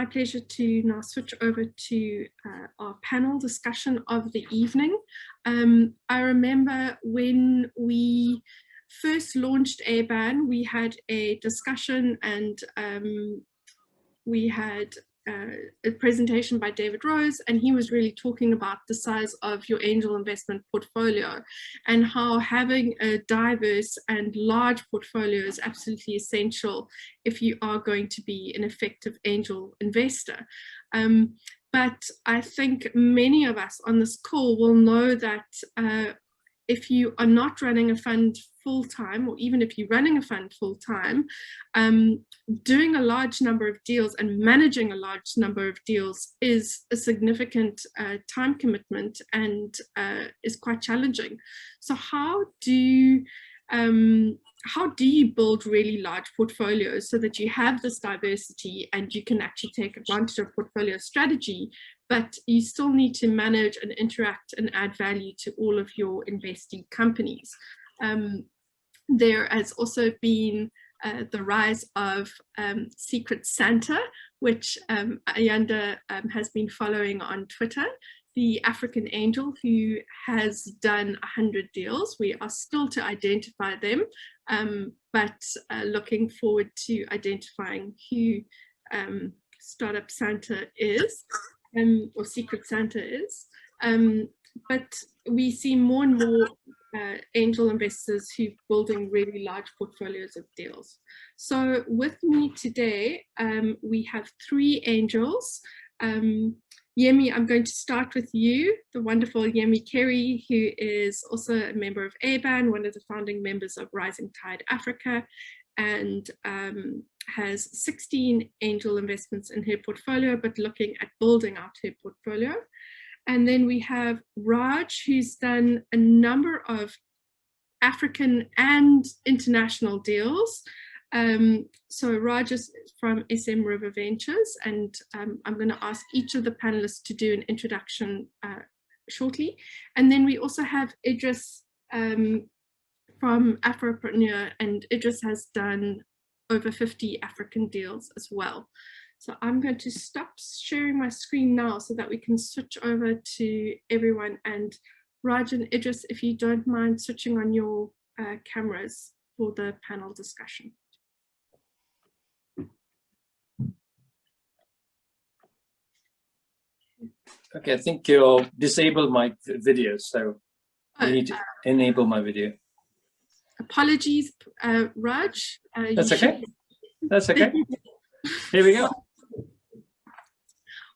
my pleasure to now switch over to our panel discussion of the evening. I remember when we first launched ABAN, we had a discussion and we had a presentation by David Rose, and he was really talking about the size of your angel investment portfolio and how having a diverse and large portfolio is absolutely essential if you are going to be an effective angel investor. But I think many of us on this call will know that if you are not running a fund full-time, or even if you're running a fund full-time, doing a large number of deals and managing a large number of deals is a significant time commitment and is quite challenging. So how do you build really large portfolios so that you have this diversity and you can actually take advantage of portfolio strategy, but you still need to manage and interact and add value to all of your investee companies? There has also been the rise of Secret Santa, which Ayanda has been following on Twitter, the African angel who has done 100 deals. We are still to identify them, but looking forward to identifying who Startup Santa is, or Secret Santa is. But we see more and more angel investors who are building really large portfolios of deals. So with me today, we have 3 angels. Yemi, I'm going to start with you, the wonderful Yemi Keri, who is also a member of ABAN, one of the founding members of Rising Tide Africa, and has 16 angel investments in her portfolio, but looking at building out her portfolio. And then we have Raj, who's done a number of African and international deals. So Raj is from SM River Ventures, and I'm going to ask each of the panelists to do an introduction shortly. And then we also have Idris from Afropreneur, and Idris has done over 50 African deals as well. So I'm going to stop sharing my screen now so that we can switch over to everyone. And Raj and Idris, if you don't mind switching on your cameras for the panel discussion. Okay, I think you'll disable my video, so I need to enable my video. Apologies, Raj. That's okay. That's okay. Here we go.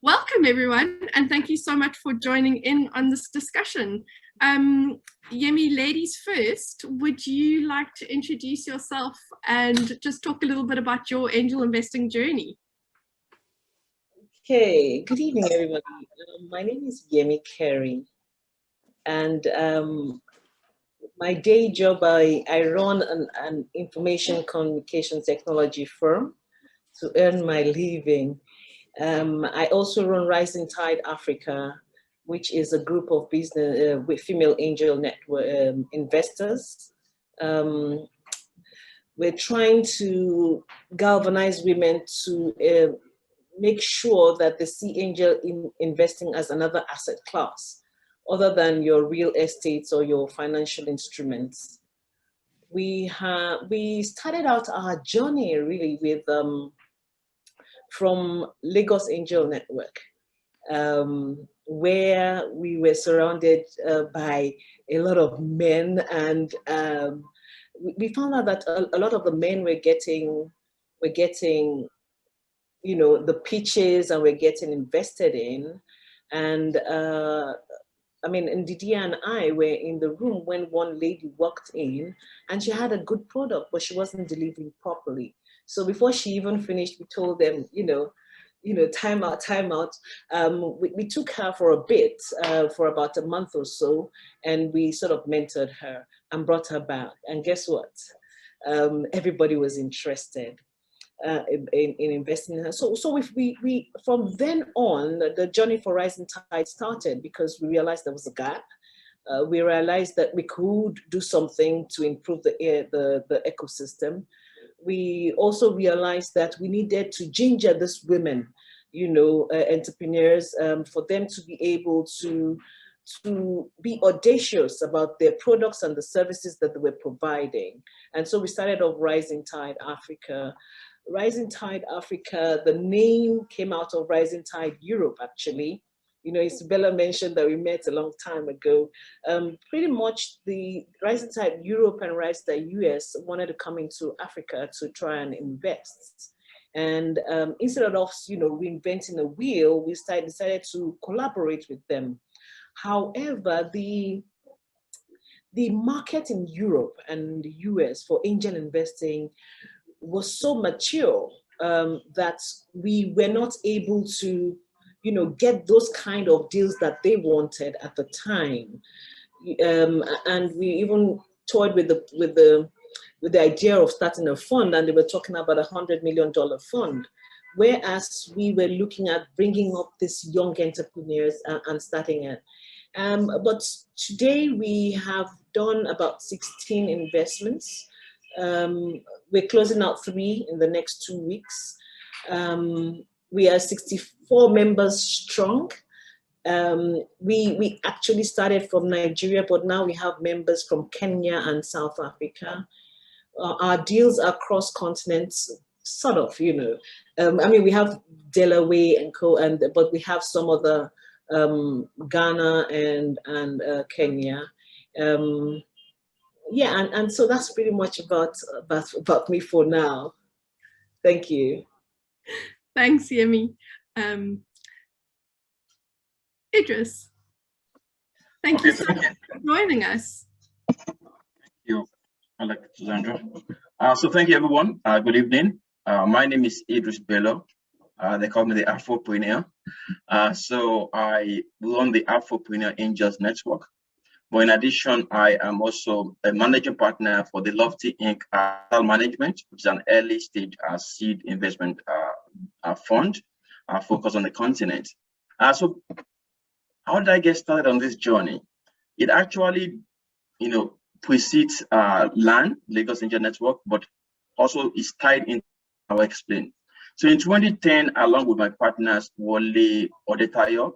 Welcome, everyone, and thank you so much for joining in on this discussion. Yemi, ladies first, would you like to introduce yourself and just talk a little bit about your angel investing journey? Okay, good evening, everybody. My name is Yemi Keri, and my day job, I run an information communication technology firm to earn my living. I also run Rising Tide Africa, which is a group of business with female angel network investors. We're trying to galvanize women to make sure that they see angel investing as another asset class, other than your real estate or your financial instruments. We started out our journey really with from Lagos Angel Network, where we were surrounded by a lot of men, and we found out that a lot of the men were getting, you know, the pitches, and we're getting invested in. And I mean, Ndidi and I were in the room when one lady walked in, and she had a good product, but she wasn't delivering properly. So before she even finished, we told them, you know, time out, time out. We took her for a bit, for about a month or so, and we sort of mentored her and brought her back. And guess what? Everybody was interested in investing in her. So we from then on, the journey for Rising Tide started, because we realized there was a gap. We realized that we could do something to improve the ecosystem. We also realized that we needed to ginger these women entrepreneurs, for them to be able to be audacious about their products and the services that they were providing. And so we started off Rising Tide Africa. Rising Tide Africa, the name came out of Rising Tide Europe, actually. Isabella mentioned that we met a long time ago. Pretty much the Rising Tide Europe and Rising Tide US wanted to come into Africa to try and invest. And instead of us, reinventing the wheel, we decided to collaborate with them. However, the market in Europe and the US for angel investing was so mature that we were not able to, get those kind of deals that they wanted at the time. And we even toyed with the idea of starting a fund, and they were talking about $100 million fund. Whereas we were looking at bringing up these young entrepreneurs and starting it. But today we have done about 16 investments. We're closing out 3 in the next 2 weeks. We are 64 members strong. We actually started from Nigeria, but now we have members from Kenya and South Africa. Our deals are cross continents, sort of, we have Delaware and but we have some other Ghana and Kenya. And so that's pretty much about me for now. Thank you. Thanks, Yemi. Idris, thank you so much for joining us. Thank you, Alexandra. So thank you, everyone. Good evening. My name is Idris Bello. They call me the Afropreneur. So I run the Afropreneur Angels Network. But in addition, I am also a managing partner for the Lofty Inc. Management, which is an early stage seed investment fund focused on the continent. So how did I get started on this journey? It actually, precedes LAN, Lagos Angel Network, but also is tied in. I'll explain. So in 2010, along with my partners, Wole Odetayo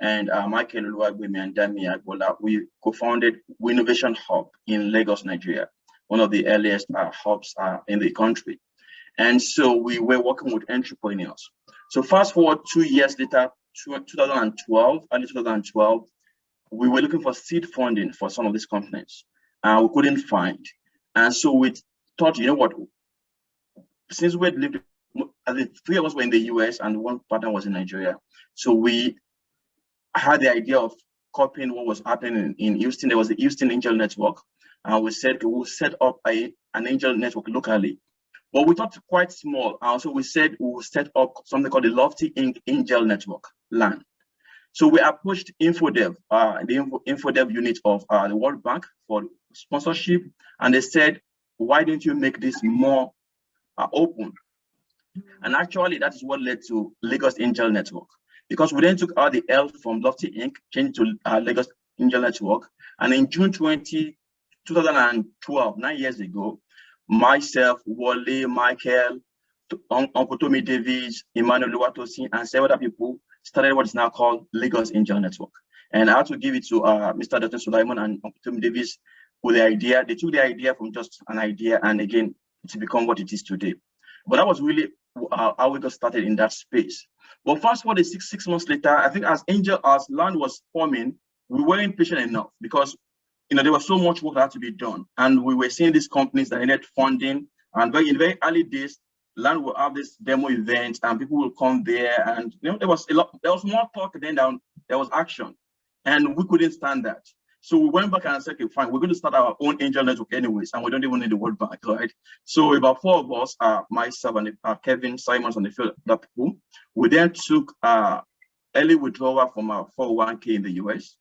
and Michael Oluwagbemi and Dami Agbola, we co-founded Innovation Hub in Lagos, Nigeria, one of the earliest hubs in the country. And so we were working with entrepreneurs. So fast forward 2 years later, 2012, early 2012, we were looking for seed funding for some of these companies. We couldn't find. And so we thought, since we had lived, the 3 of us were in the US and 1 partner was in Nigeria. So we had the idea of copying what was happening in Houston. There was the Houston Angel Network. We said we'll set up an angel network locally. But we thought quite small. So we said we'll set up something called the Lofty Inc. Angel Network, LAN. So we approached InfoDev, the InfoDev unit of the World Bank for sponsorship. And they said, why don't you make this more open? And actually, that is what led to Lagos Angel Network. Because we then took out the L from Lofty Inc., changed to Lagos Angel Network. And in June 2012, 9 years ago, myself, Wole, Michael, Uncle Tommy Davis, Emmanuel Luwatosin, and several other people started what is now called Lagos Angel Network. And I had to give it to Mr. Dr. Sulaiman and Uncle Tommy Davis with the idea. They took the idea from just an idea and again, to become what it is today. But that was really how we got started in that space. But fast forward 6 months later, I think as LAN was forming, we weren't patient enough because there was so much work that had to be done. And we were seeing these companies that needed funding. And in very early days, LAN will have this demo event and people will come there. And there was more talk than there was action. And we couldn't stand that. So we went back and said, okay, fine, we're going to start our own angel network anyways, and we don't even need the World Bank, right? So about 4 of us, myself and Kevin, Simons, and a few other people, we then took early withdrawal from our 401k in the US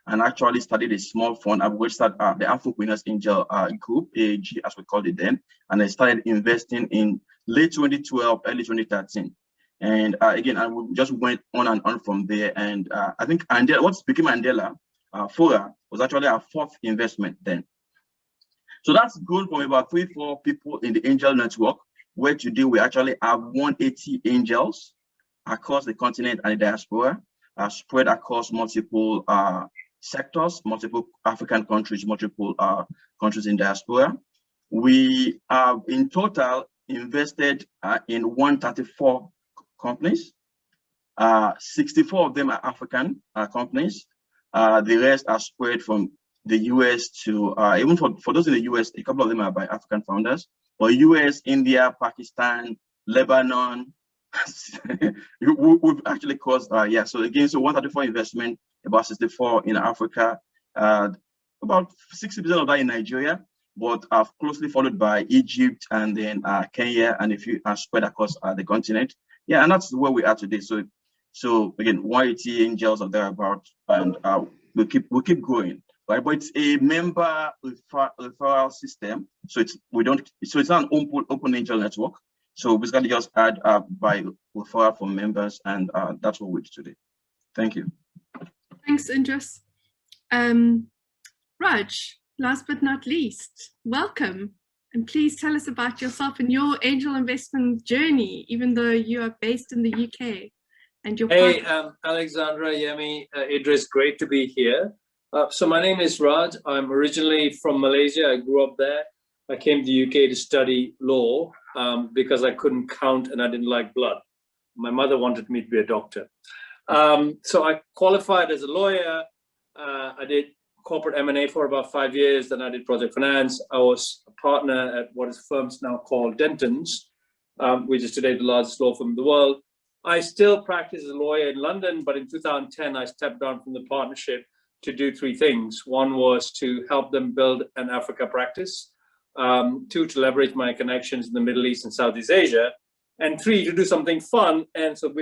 and actually started a small fund. We started the Afropreneurs Angel Group, AAG, as we called it then, and I started investing in late 2012, early 2013. And again, we just went on and on from there. And I think what became Andela, Fora, was actually our 4th investment then. So that's grown from about 3-4 people in the angel network, where today we actually have 180 angels across the continent and the diaspora, spread across multiple sectors, multiple African countries, multiple countries in diaspora. We have in total invested in 134 companies. 64 of them are African companies. The rest are spread from the US to, even for those in the US, a couple of them are by African founders, but US, India, Pakistan, Lebanon, we've actually caused, yeah, so again, so 134 investment, about 64 in Africa, about 60% of that in Nigeria, but closely followed by Egypt and then Kenya, and a few are spread across the continent. Yeah, and that's where we are today. So again, 180 angels are thereabout, and we keep growing, right? But it's a member referral system, so it's not an open angel network. So basically, just add by referral from members, and that's what we do today. Thank you. Thanks, Idris. Raj, last but not least, welcome. And please tell us about yourself and your angel investment journey, even though you are based in the UK. And your Hey, Alexandra, Yemi, Idris, great to be here. So my name is Raj. I'm originally from Malaysia. I grew up there. I came to the UK to study law because I couldn't count and I didn't like blood. My mother wanted me to be a doctor. So I qualified as a lawyer. I did corporate M&A for about 5 years. Then I did project finance. I was a partner at what is firms now called Dentons, which is today the largest law firm in the world. I still practice as a lawyer in London, but in 2010, I stepped down from the partnership to do 3 things. One was to help them build an Africa practice. 2, to leverage my connections in the Middle East and Southeast Asia. And 3, to do something fun. And so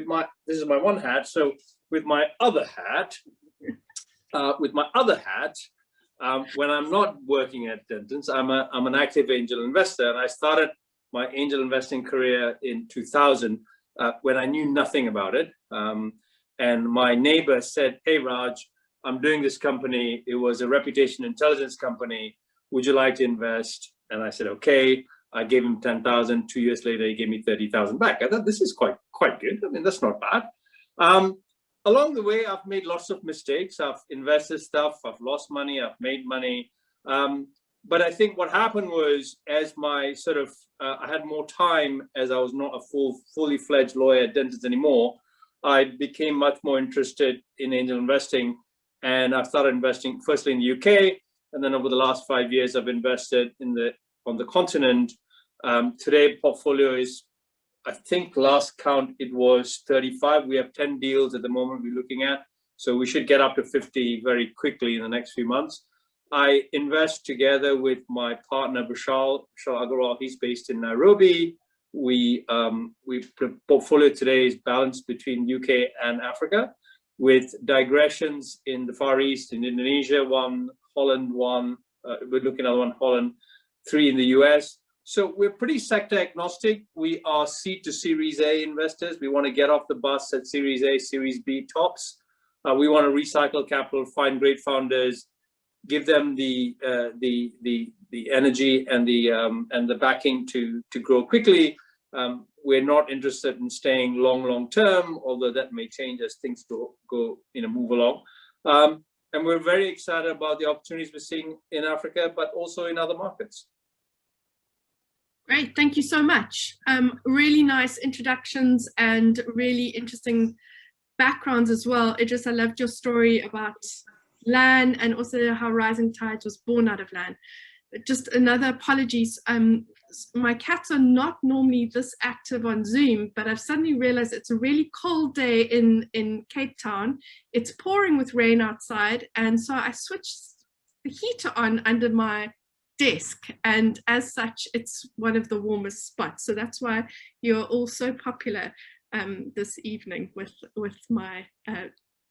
this is my one hat. So with my other hat, when I'm not working at Dentons, I'm an active angel investor. And I started my angel investing career in 2000 when I knew nothing about it. And my neighbor said, "Hey, Raj, I'm doing this company. It was a reputation intelligence company. Would you like to invest?" And I said, okay. I gave him 10,000. 2 years later, he gave me 30,000 back. I thought this is quite good. I mean, that's not bad. Along the way, I've made lots of mistakes. I've invested stuff. I've lost money. I've made money. But I think what happened was, as my I had more time, as I was not a fully fledged lawyer at Dentons anymore, I became much more interested in angel investing. And I started investing firstly in the UK. And then over the last 5 years, I've invested on the continent. Today, portfolio is, I think last count, it was 35. We have 10 deals at the moment we're looking at. So we should get up to 50 very quickly in the next few months. I invest together with my partner, Vishal Agarwal. He's based in Nairobi. The portfolio today is balanced between UK and Africa, with digressions in the Far East, in Indonesia, 1, Holland, 1, we're looking at 1 Holland, 3 in the US. So we're pretty sector agnostic. We are seed to Series A investors. We want to get off the bus at Series A, Series B tops. We want to recycle capital, find great founders, give them the energy and the backing to grow quickly. We're not interested in staying long term, although that may change as things move along. And we're very excited about the opportunities we're seeing in Africa, but also in other markets. Great, thank you so much. Really nice introductions and really interesting backgrounds as well. Idris, I loved your story about LAN and also how Rising Tides was born out of LAN. Just another apologies. My cats are not normally this active on Zoom, but I've suddenly realized it's a really cold day in Cape Town. It's pouring with rain outside, and so I switched the heater on under my desk, and as such it's one of the warmest spots. So that's why you're all so popular this evening with my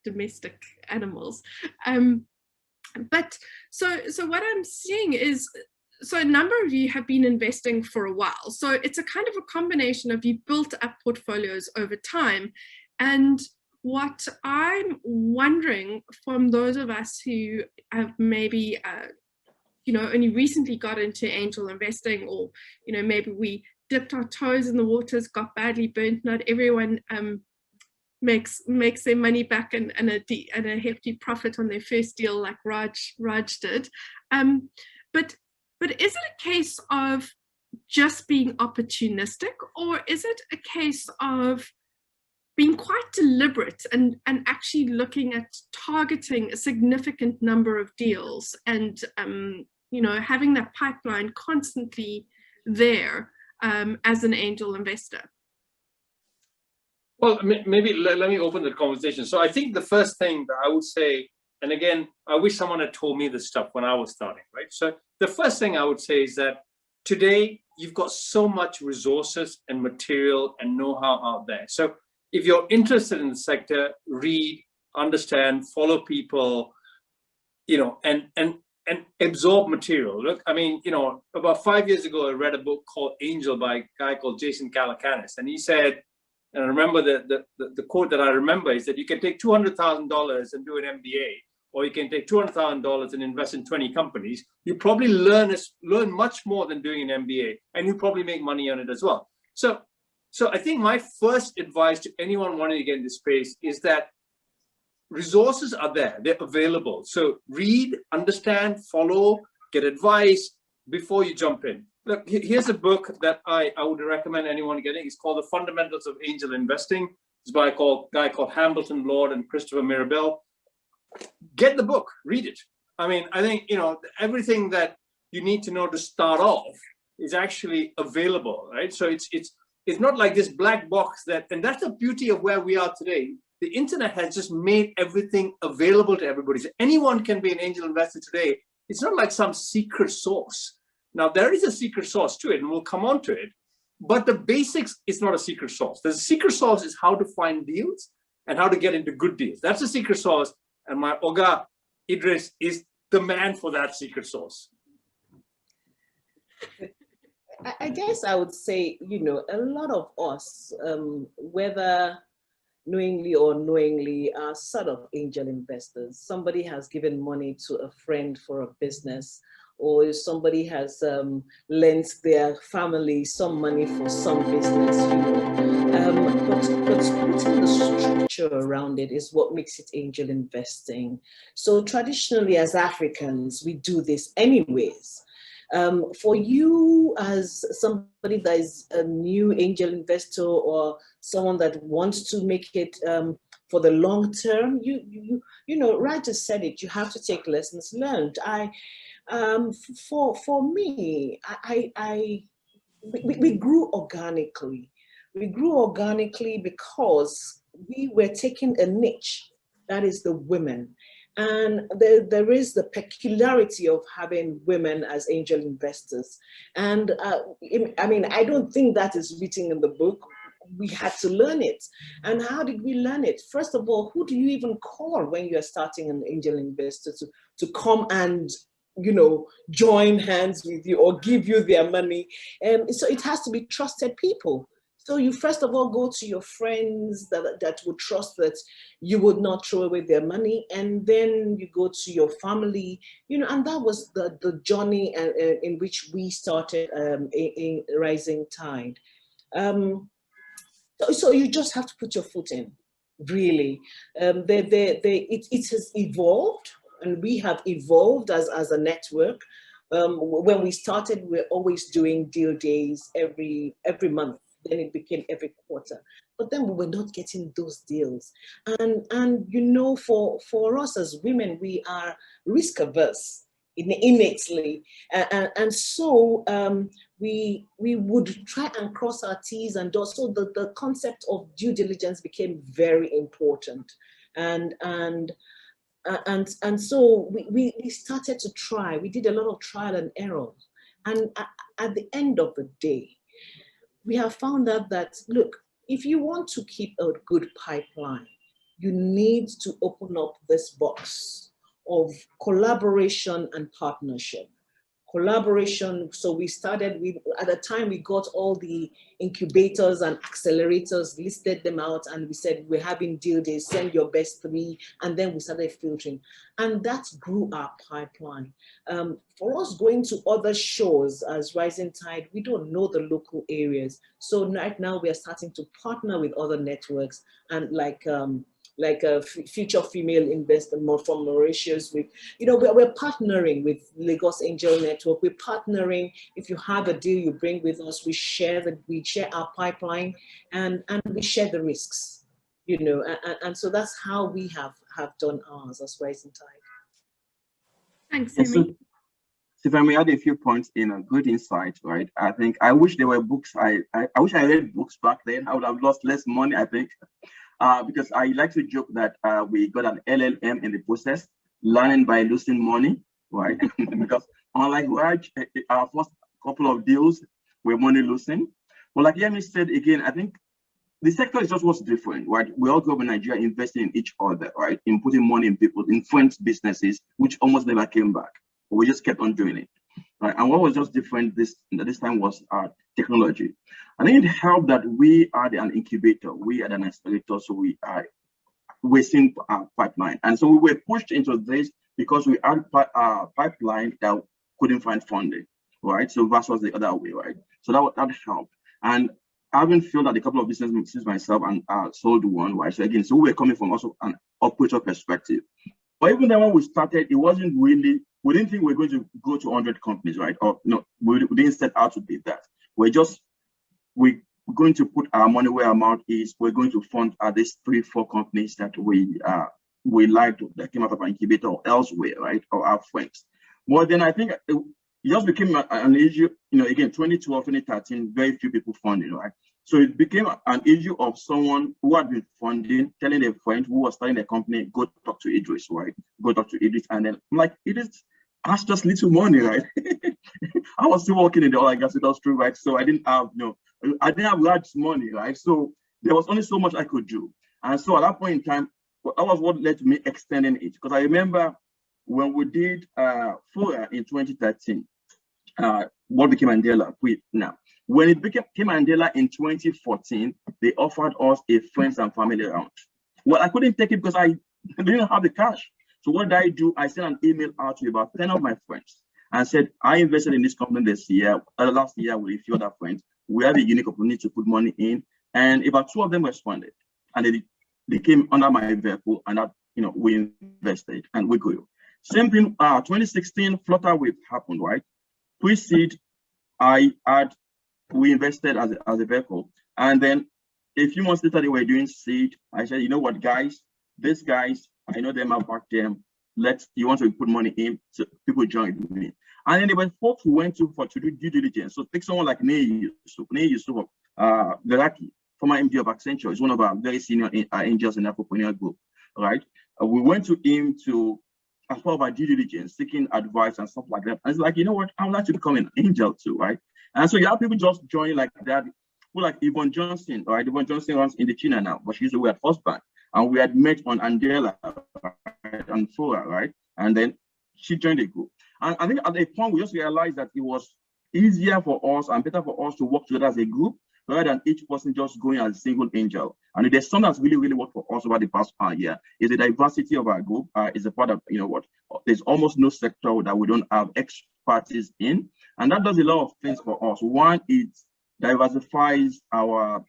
domestic animals. But so what I'm seeing is, so a number of you have been investing for a while. So it's a kind of a combination of you built up portfolios over time. And what I'm wondering from those of us who have maybe, only recently got into angel investing, or, maybe we dipped our toes in the waters, got badly burnt. Not everyone makes their money back and a hefty profit on their first deal, like Raj did. But is it a case of just being opportunistic, or is it a case of being quite deliberate and actually looking at targeting a significant number of deals and you know, having that pipeline constantly there as an angel investor? Well, maybe let me open the conversation. So I think the first thing that I would say, and again, I wish someone had told me this stuff when I was starting, right? So the first thing I would say is that today you've got so much resources and material and know-how out there. So if you're interested in the sector, read, understand, follow people, you know, and absorb material. Look, I mean, you know, about 5 years ago, I read a book called Angel by a guy called Jason Calacanis, and he said, and I remember the quote that I remember is that you can take $200,000 and do an MBA, or you can take $200,000 and invest in 20 companies. You probably learn much more than doing an MBA, and you probably make money on it as well. So I think my first advice to anyone wanting to get into space is that resources are there, they're available. So read, understand, follow, get advice before you jump in. Look, here's a book that I would recommend anyone getting. It's called The Fundamentals of Angel Investing. It's by a guy called Hambleton Lord and Christopher Mirabel. Get the book, read it. I mean, I think, you know, everything that you need to know to start off is actually available, right? So it's not like this black box and that's the beauty of where we are today. The internet has just made everything available to everybody. So anyone can be an angel investor today. It's not like some secret sauce. Now, there is a secret sauce to it, and we'll come on to it. But the basics is not a secret sauce. The secret sauce is how to find deals and how to get into good deals. That's the secret sauce. And my Oga, Idris, is the man for that secret sauce. I guess I would say, you know, a lot of us, whether knowingly or unknowingly, are sort of angel investors. Somebody has given money to a friend for a business, or somebody has lent their family some money for some business, you know. But putting the structure around it is what makes it angel investing. So traditionally as Africans, we do this anyways. For you as somebody that is a new angel investor or someone that wants to make it for the long term, you know, Raj just said it, you have to take lessons learned. For me, we grew organically. We grew organically because we were taking a niche, that is the women. And there is the peculiarity of having women as angel investors. And I mean, I don't think that is written in the book. We had to learn it. And how did we learn it? First of all, who do you even call when you're starting an angel investor to come and, you know, join hands with you or give you their money? So it has to be trusted people. So you first of all go to your friends that would trust that you would not throw away their money, and then you go to your family, you know, and that was the journey in which we started in Rising Tide. So you just have to put your foot in, really. It has evolved, and we have evolved as a network. When we started, we were always doing deal days every month. Then it became every quarter. But then we were not getting those deals. And you know, for us as women, we are risk averse innately. And so we would try and cross our T's and dots. So the concept of due diligence became very important. And so we started to try. We did a lot of trial and error. And at the end of the day, we have found out that, look, if you want to keep a good pipeline, you need to open up this box of collaboration and partnership. collaboration. So we started with, at the time we got all the incubators and accelerators, listed them out, and we said, we're having deal days, send your best 3, and then we started filtering. And that grew our pipeline. For us going to other shores as Rising Tide, we don't know the local areas. So right now we are starting to partner with other networks, and like a future female investor from Mauritius. With, we're partnering with Lagos Angel Network. We're partnering. If you have a deal you bring with us, we share our pipeline, and we share the risks, and so that's how we have done ours as Rising Tide. Thanks, Yemi. So if I may add a few points in a good insight, right? I think I wish there were books. I wish I read books back then. I would have lost less money, I think. Because I like to joke that we got an LLM in the process, learning by losing money, right? Because unlike our first couple of deals were money losing. But like Yemi said again, I think the sector is just what's different, right? We all grew up in Nigeria investing in each other, right? In putting money in people, in friends' businesses, which almost never came back. But we just kept on doing it. Right? And what was just different this time was technology. I think it helped that we are an incubator, we are an accelerator, so we're seeing our pipeline. And so we were pushed into this because we had a pipeline that couldn't find funding, right? So that was the other way, right? So that helped. And having filled out a couple of businesses myself and sold one, right? So again, so we were coming from also an operator perspective. But even then when we started, it wasn't really, we didn't think we were going to go to 100 companies, right? Or no, we didn't set out to be that. We're going to put our money where our mouth is. We're going to fund these 3-4 companies that we liked, that came out of our incubator or elsewhere, right? Or our friends. But then I think it just became an issue, again, 2012, 2013, very few people funding, right? So it became an issue of someone who had been funding, telling a friend who was starting a company, go talk to Idris, right? Go talk to Idris. And then I'm like, Idris has just little money, right? I was still working in the oil and gas industry, right? So I didn't have large money, right? So there was only so much I could do. And so at that point in time, that was what led to me extending it. Because I remember when we did FORA in 2013, what became Mandela, now. When it became Mandela in 2014, they offered us a friends and family round. Well, I couldn't take it because I didn't have the cash. So what did I do? I sent an email out to about 10 of my friends and said, I invested in this company last year with a few other friends. We have a unique opportunity to put money in. And about 2 of them responded. And they came under my vehicle, and that, we invested and we grew. Same thing, 2016, Flutter Wave happened, right? Pre-seed, we invested as a vehicle. And then a few months later, they were doing seed. I said, you know what, guys, these guys, I know them, I've backed them. You want to put money in, so people joined me. And then there were folks who went to do due diligence. So take someone like Ney Yusuf, Garaki, former MD of Accenture, is one of our very senior angels in the Afropreneur group, right? We went to him as part of our due diligence, seeking advice and stuff like that. And it's like, you know what, I would like to become an angel too, right? And so you have people just join like that. People like Yvonne Johnson, right? Yvonne Johnson runs in the China now, but she used to work at First Bank. And we had met on Andela, right, and Fora, right? And then she joined the group. And I think at a point, we just realized that it was easier for us and better for us to work together as a group rather than each person just going as a single angel. And there's something that's really, really worked for us over the past year is the diversity of our group is a part of, there's almost no sector that we don't have expertise in. And that does a lot of things for us. One, it diversifies our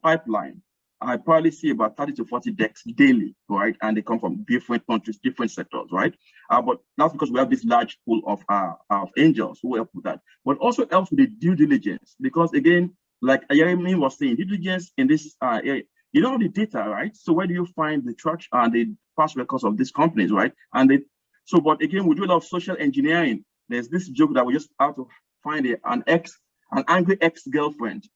pipeline. I probably see about 30 to 40 decks daily, right? And they come from different countries, different sectors, right? But that's because we have this large pool of angels who help with that. But also helps with the due diligence, because again, like Yemi was saying, due diligence in this area, you don't have the data, right? So where do you find the traction and the past records of these companies, right? But again, we do a lot of social engineering. There's this joke that we just have to find an angry ex-girlfriend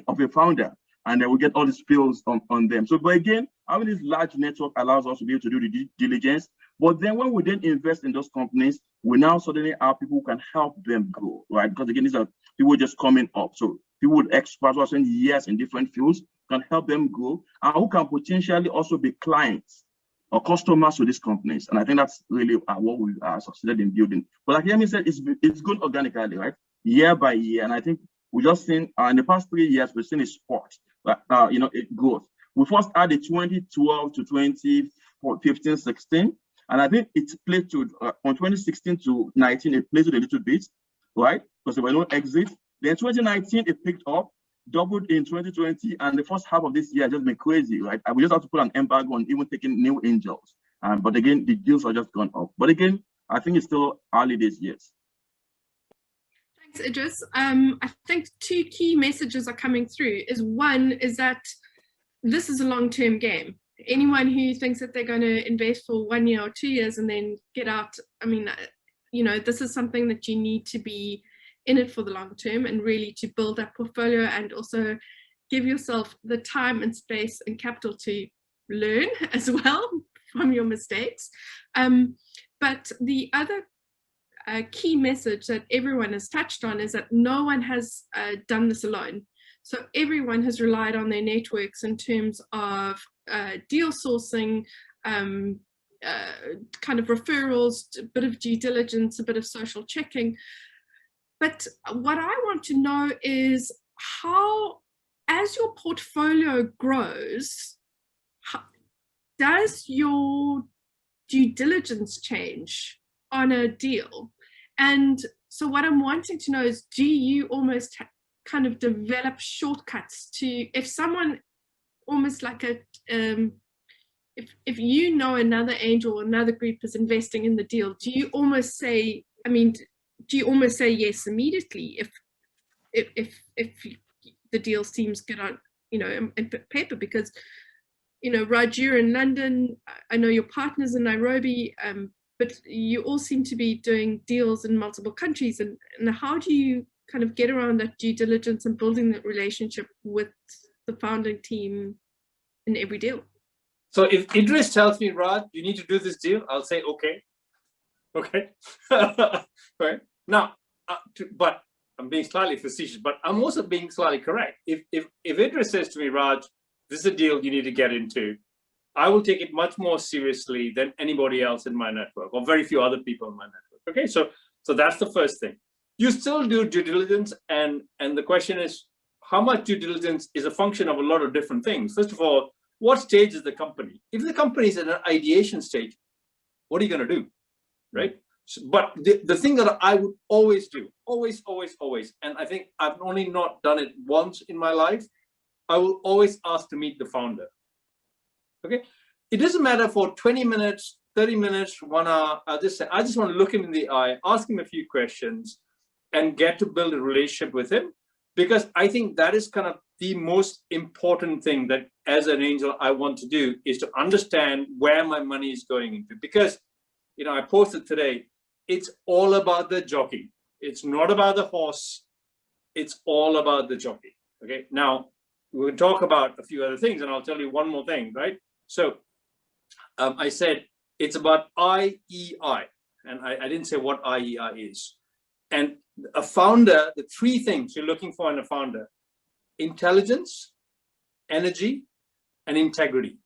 of a founder, and then we get all the spills on them. So, but again, having this large network allows us to be able to do the due diligence. But then when we then invest in those companies, we now suddenly have people who can help them grow, right? Because again, these are people just coming up. So people with experts who are spending years in different fields can help them grow, and who can potentially also be clients or customers to these companies. And I think that's really what we succeeded in building. But like Yemi said, it's good organically, right? Year by year. And I think we just seen in the past 3 years, we've seen a spurt, growth. We first had the 2012 to 2015, 16. And I think it played to, from 2016 to 19, it played a little bit, right? Because there were no exits. Then 2019, it picked up, doubled in 2020, and the first half of this year has just been crazy, right? And we just have to put an embargo on even taking new angels. But again, the deals are just gone up. But again, I think it's still early days, yes. Thanks, Idris. I think 2 key messages are coming through. One is that this is a long-term game. Anyone who thinks that they're going to invest for 1 year or 2 years and then get out, I mean, this is something that you need to be in it for the long term and really to build that portfolio and also give yourself the time and space and capital to learn as well from your mistakes. But the other key message that everyone has touched on is that no one has done this alone. So everyone has relied on their networks in terms of deal sourcing, kind of referrals, a bit of due diligence, a bit of social checking. But what I want to know is how, as your portfolio grows, does your due diligence change on a deal? And so what I'm wanting to know is, do you almost kind of develop shortcuts to, if someone almost like a, if you know another angel or another group is investing in the deal, do you almost say, do you almost say yes immediately if the deal seems good on, in paper? Because, Raj, you're in London, I know your partner's in Nairobi, but you all seem to be doing deals in multiple countries. And how do you kind of get around that due diligence and building that relationship with the founding team in every deal? So if Idris tells me, Raj, you need to do this deal, I'll say, okay. Okay. Right. Now, but I'm being slightly facetious, but I'm also being slightly correct. If Idris says to me, Raj, this is a deal you need to get into, I will take it much more seriously than anybody else in my network, or very few other people in my network. Okay, so that's the first thing. You still do due diligence, and the question is, how much due diligence is a function of a lot of different things. First of all, what stage is the company? If the company is in an ideation stage, what are you going to do, right? So, but the thing that I would always do, always, and I think I've only not done it once in my life, I will always ask to meet the founder. Okay, it doesn't matter for 20 minutes, 30 minutes, 1 hour. I just want to look him in the eye, ask him a few questions, and get to build a relationship with him, because I think that is kind of the most important thing that as an angel I want to do, is to understand where my money is going into. Because, I posted today, it's all about the jockey. It's not about the horse. It's all about the jockey. Okay, now we'll talk about a few other things, and I'll tell you one more thing, right? So I said it's about IEI, and I didn't say what IEI is. And a founder, the 3 things you're looking for in a founder: intelligence, energy, and integrity.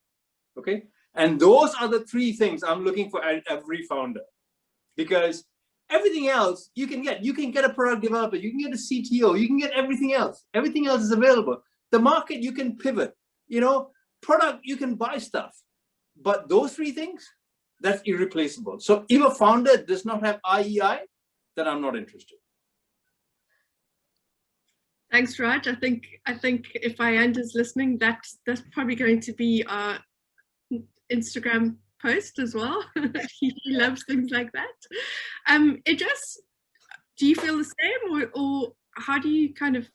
Okay, and those are the 3 things I'm looking for at every founder, because everything else you can get. You can get a product developer, you can get a CTO, you can get everything else. Everything else is available. The market, you can pivot. Product, you can buy stuff. But those 3 things, that's irreplaceable. So if a founder does not have IEI, then I'm not interested. Thanks, Raj. I think if Ayanda's listening, that's probably going to be our Instagram post as well. He loves things like that. Idris, do you feel the same, or how do you kind of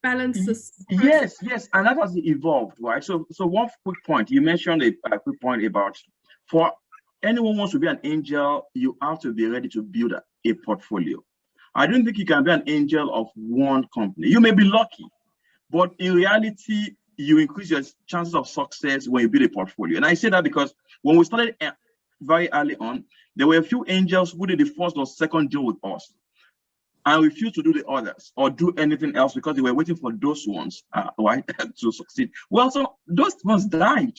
balance this process? Yes, and that has evolved, right? So one quick point, you mentioned a quick point about, for anyone who wants to be an angel, you have to be ready to build a portfolio. I don't think you can be an angel of one company. You may be lucky, but in reality, you increase your chances of success when you build a portfolio. And I say that because when we started very early on, there were a few angels who did the first or second deal with us. and refused to do the others or do anything else because they were waiting for those ones, right, to succeed. Well, so those ones died,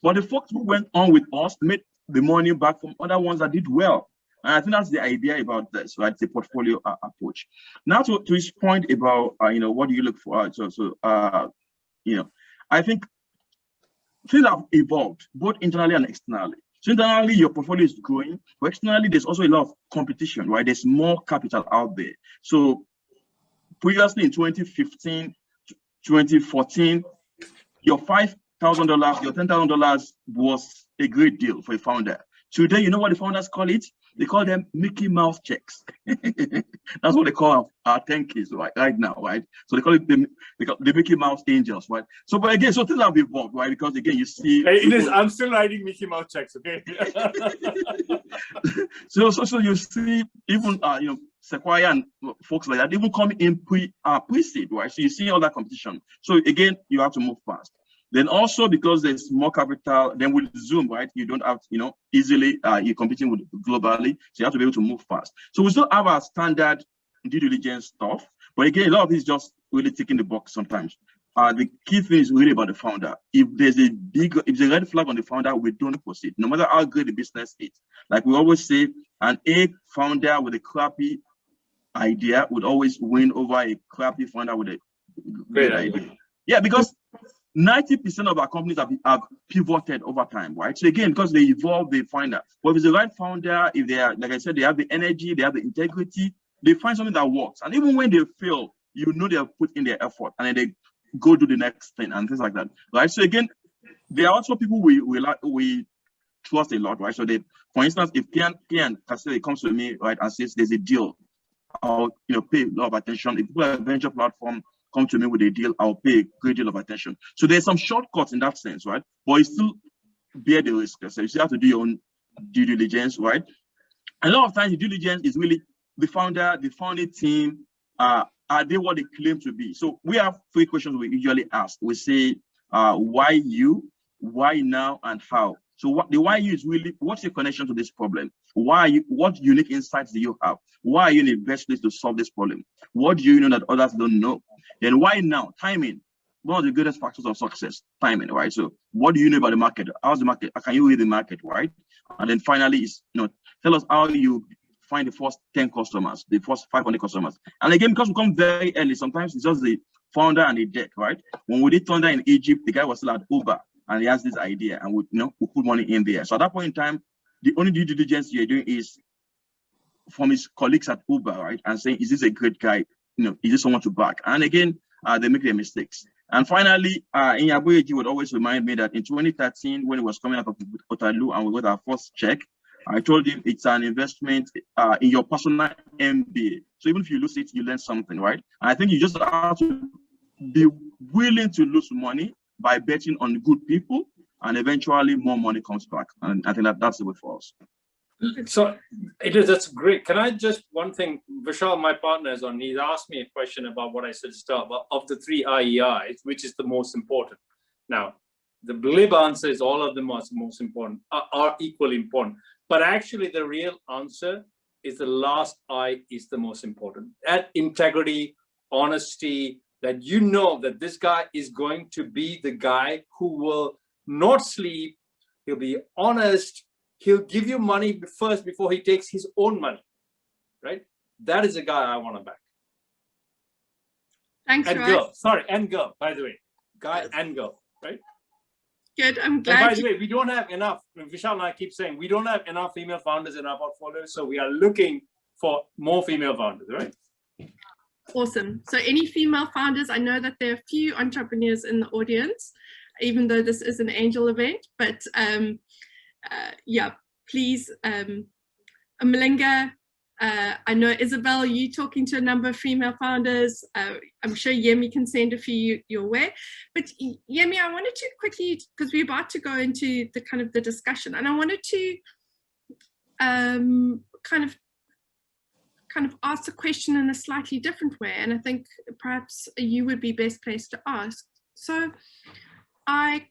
but the folks who went on with us made the money back from other ones that did well. And I think that's the idea about this, right? The portfolio approach. Now, to his point about, what do you look for? I think things have evolved both internally and externally. So internally, your portfolio is growing, but externally, there's also a lot of competition, right? There's more capital out there. So previously in 2015, 2014, your $5,000, your $10,000 was a great deal for a founder. Today, you know what the founders call it? They call them Mickey Mouse checks. That's what they call our 10Ks right now, right? So they call it the Mickey Mouse angels, right? So, but again, so things have evolved, right? Because again, you see, hey, Idris, I'm still writing Mickey Mouse checks, okay? so you see, even Sequoia and folks like that, even come in pre-seed, right? So you see all that competition. So again, you have to move fast. Then also because there's more capital, then with Zoom, right? You don't have, easily, you're competing with globally, so you have to be able to move fast. So we still have our standard due diligence stuff, but again, a lot of this is just really ticking the box sometimes. The key thing is really about the founder. If there's a red flag on the founder, we don't proceed, no matter how good the business is. Like we always say, an A founder with a crappy idea would always win over a crappy founder with a great idea. Yeah, because 90% of our companies have pivoted over time, right? So again, because they evolve, they find that. But if it's the right founder, if they are, like I said, they have the energy, they have the integrity, they find something that works. And even when they fail, they have put in their effort and then they go do the next thing and things like that, right? So again, there are also people we trust a lot, right? So they, for instance, if Kian Kasele comes to me, right, and says there's a deal, I'll pay a lot of attention. If people at a venture platform come to me with a deal, I'll pay a great deal of attention. So there's some shortcuts in that sense, right? But you still bear the risk. So you still have to do your own due diligence, right? A lot of times, the due diligence is really the founder, the founding team. Are they what they claim to be? So we have 3 questions we usually ask. We say, why you, why now, and how? So the why you is really, what's your connection to this problem? Why are you, what unique insights do you have? Why are you in the best place to solve this problem? What do you know that others don't know? Then why now? Timing. One of the greatest factors of success, timing, right? So what do you know about the market? How's the market? Can you read the market, right? And then finally is, tell us how you find the first 10 customers, the first 500 customers. And again, because we come very early, sometimes it's just the founder and the deck, right? When we did Thunder in Egypt, the guy was still at Uber. And he has this idea, and we put money in there. So at that point in time, the only due diligence you're doing is from his colleagues at Uber, right? And saying, is this a great guy? Is this someone to back? And again, they make their mistakes. And finally, Ayodeji would always remind me that in 2013, when he was coming out of Otalu and we got our first check, I told him it's an investment in your personal MBA. So even if you lose it, you learn something, right? And I think you just have to be willing to lose money by betting on good people, and eventually more money comes back. And I think that's the way for us. So that's great. Can I just, one thing, Vishal, my partner is on, he's asked me a question about what I said to start, about of the 3 IEIs, which is the most important? Now, the glib answer is all of them are most important, are equally important. But actually the real answer is the last I is the most important. That integrity, honesty, that that this guy is going to be the guy who will not sleep, he'll be honest, he'll give you money first before he takes his own money, right? That is the guy I want to back. Thanks, and Raj. girl, sorry, and girl, by the way. Guy and girl, right? Good, I'm glad. And by the way, we don't have enough, Vishal and I keep saying, we don't have enough female founders in our portfolio, so we are looking for more female founders, right? Awesome. So any female founders, I know that there are a few entrepreneurs in the audience, even though this is an angel event, but yeah, please, Malinga, I know Isabel, you talking to a number of female founders. I'm sure Yemi can send a few your way. But Yemi, I wanted to quickly, because we're about to go into the kind of the discussion, and I wanted to kind of ask the question in a slightly different way, and I think perhaps you would be best placed to ask. So I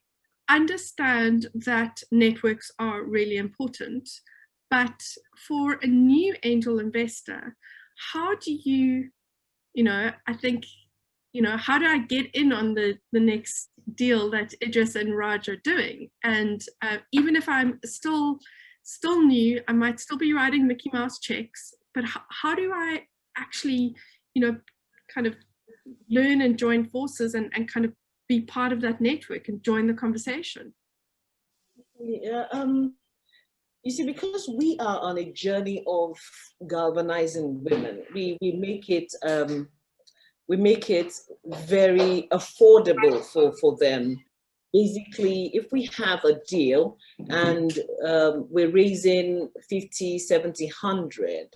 understand that networks are really important, but for a new angel investor, how do you I think, how do I get in on the next deal that Idris and Raj are doing? And even if I'm still new, I might still be writing Mickey Mouse checks, but how do I actually, kind of learn and join forces and kind of be part of that network and join the conversation? Yeah, you see, because we are on a journey of galvanizing women, we make it very affordable for them. Basically, if we have a deal and we're raising 50, 70, 100,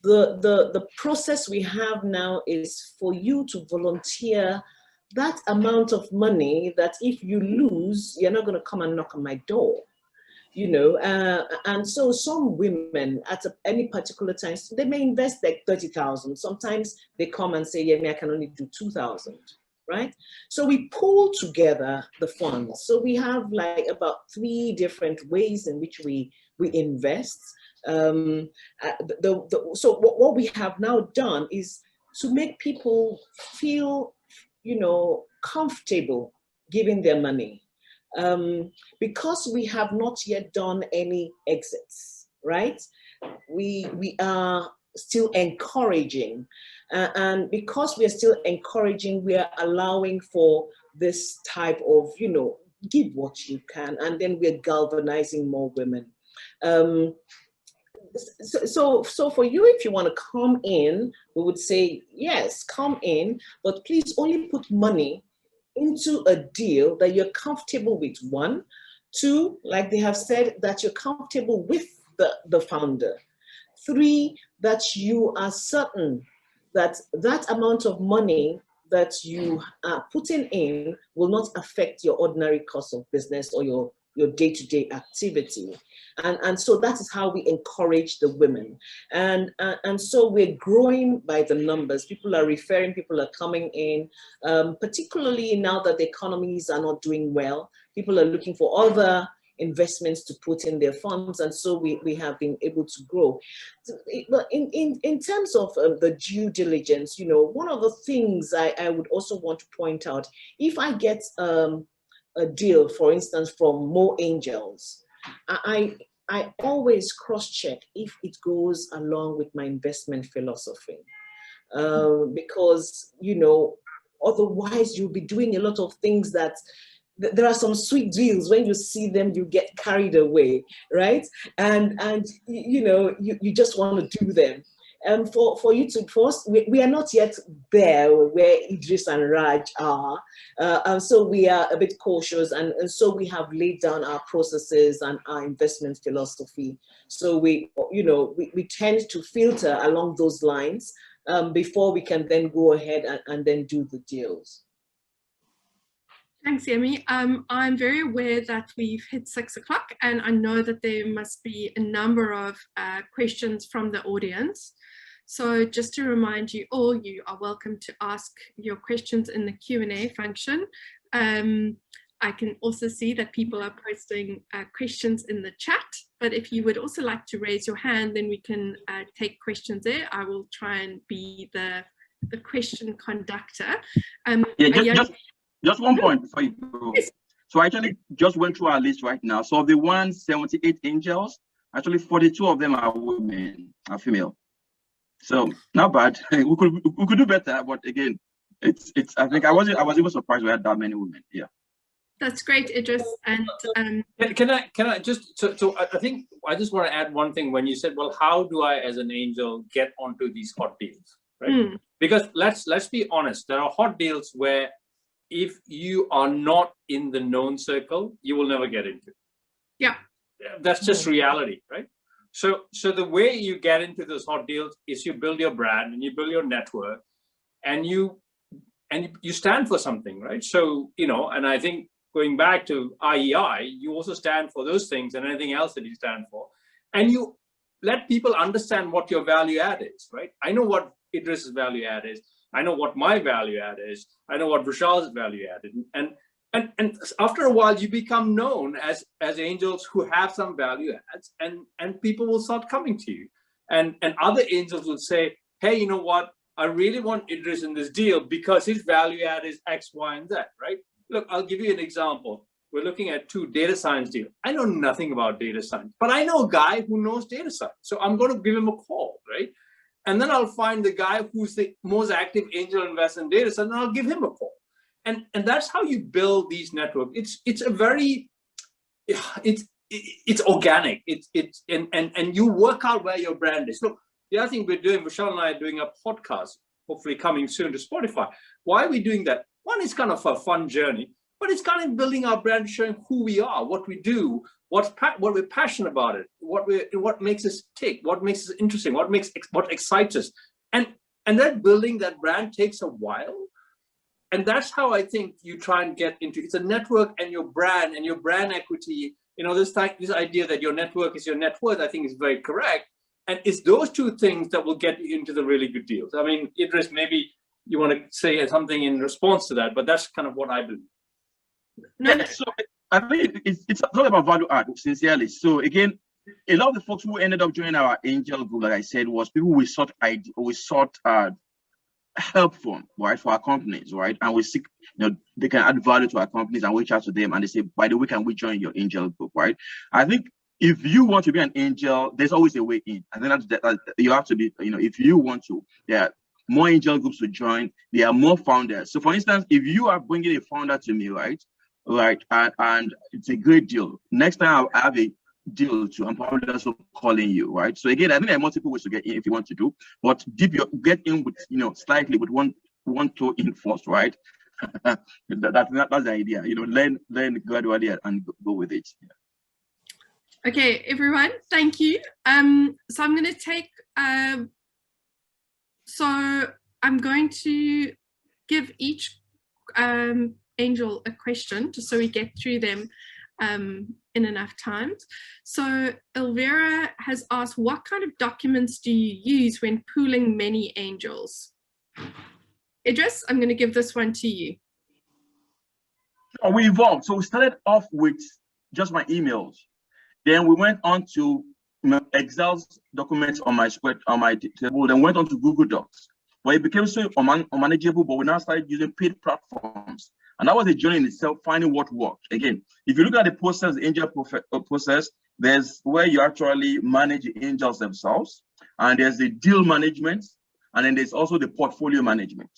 the process we have now is for you to volunteer that amount of money that if you lose, you're not going to come and knock on my door. And so some women at any particular time, they may invest like 30,000. Sometimes they come and say, Yemi, I can only do 2,000, right? So we pull together the funds. So we have like about 3 different ways in which we invest. So what we have now done is to make people feel, comfortable giving their money. Because we have not yet done any exits, right? We are still encouraging. And because we are still encouraging, we are allowing for this type of, give what you can, and then we're galvanizing more women. So for you, if you want to come in, we would say, yes, come in, but please only put money into a deal that you're comfortable with. 1, 2, like they have said, that you're comfortable with the founder. 3, that you are certain that that amount of money that you are putting in will not affect your ordinary course of business or your day-to-day activity. And so that is how we encourage the women. And so we're growing by the numbers. People are referring, people are coming in, particularly now that the economies are not doing well. People are looking for other investments to put in their funds. And so we have been able to grow. But in terms of the due diligence, one of the things I would also want to point out, if I get a deal, for instance, from More Angels, I always cross-check if it goes along with my investment philosophy, because otherwise you'll be doing a lot of things that there are some sweet deals. When you see them, you get carried away, right? And you just want to do them. And for you to force, we are not yet there where Idris and Raj are. And so we are a bit cautious, and so we have laid down our processes and our investment philosophy. So we tend to filter along those lines before we can then go ahead and then do the deals. Thanks, Yemi. I'm very aware that we've hit 6 o'clock, and I know that there must be a number of questions from the audience. So just to remind you all, you are welcome to ask your questions in the Q&A function. I can also see that people are posting questions in the chat, but if you would also like to raise your hand, then we can take questions there. I will try and be the question conductor. Just one point before you go. Yes. So I actually just went through our list right now. So of the 178 angels, actually 42 of them are women, are female. So not bad. we could do better, but again, it's. I think I was even surprised we had that many women. Yeah. That's great, Idris. And can I just so I think I just want to add one thing. When you said, well, how do I as an angel get onto these hot deals, right? Because let's be honest, there are hot deals where if you are not in the known circle, you will never get into. Yeah. That's just reality, right? So the way you get into those hot deals is you build your brand and you build your network, and you stand for something, right? So, and I think going back to IEI, you also stand for those things and anything else that you stand for. And you let people understand what your value add is, right? I know what Idris's value add is. I know what my value add is. I know what Vishal's value add is. And after a while, you become known as angels who have some value adds, and people will start coming to you. And other angels will say, hey, you know what? I really want Idris in this deal because his value add is X, Y, and Z, right? Look, I'll give you an example. We're looking at 2 data science deals. I know nothing about data science, but I know a guy who knows data science. So I'm going to give him a call, right? And then I'll find the guy who's the most active angel investor in data science, and I'll give him a call. And that's how you build these networks. It's a very, it's organic. And you work out where your brand is. Look, the other thing we're doing, Michelle and I are doing a podcast, hopefully coming soon to Spotify. Why are we doing that? One, it's kind of a fun journey, but it's kind of building our brand, showing who we are, what we do, what we're passionate about it, what makes us tick, what makes us interesting, what excites us. And then building that brand takes a while. And that's how I think you try and get into, it's a network and your brand equity. You know, this idea that your network is your net worth, I think is very correct. And it's those 2 things that will get you into the really good deals. I mean, Idris, maybe you want to say something in response to that, but that's kind of what I believe. No, so I think it's all about value add, sincerely. So again, a lot of the folks who ended up joining our angel group, like I said, was people we sought help from, right, for our companies, right? And we seek, they can add value to our companies and reach out to them and they say, by the way, can we join your angel group, right? I think if you want to be an angel, there's always a way in. I think that you have to be, if you want to, there are more angel groups to join, there are more founders. So for instance, if you are bringing a founder to me, right, and it's a great deal, next time I have a deal to, I'm probably also calling you, right? So again, I think there are multiple ways to get in if you want to do, but get in with, slightly with one toe in first, right? That's the idea, learn gradually and go with it. Yeah. Okay, everyone, thank you. So I'm going to take, so I'm going to give each angel a question, just so we get through them in enough time. So Elvira has asked, what kind of documents do you use when pooling many angels? Idris, I'm going to give this one to you. We evolved. So we started off with just my emails. Then we went on to Excel documents on my table, then went on to Google Docs. But it became so unmanageable, but we now started using paid platforms. And that was a journey in itself, finding what worked. Again, if you look at the process, the angel process, there's where you actually manage the angels themselves, and there's the deal management, and then there's also the portfolio management,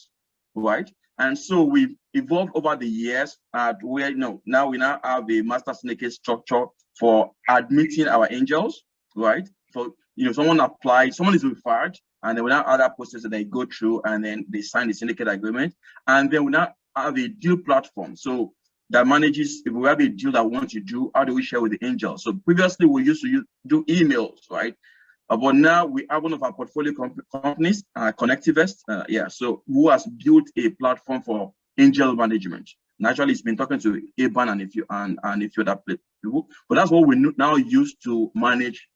right? And so we've evolved over the years where now we have a master syndicate structure for admitting our angels, right? So someone applied, someone is referred, and then we now have that process that they go through, and then they sign the syndicate agreement, and then we now have a deal platform. So that manages, if we have a deal that we want to do, how do we share with the angels? So previously we used to do emails, right? But now we have one of our portfolio companies, Connectivest, so who has built a platform for angel management. Naturally, it's been talking to ABAN and a few other people, but that's what we now use to manage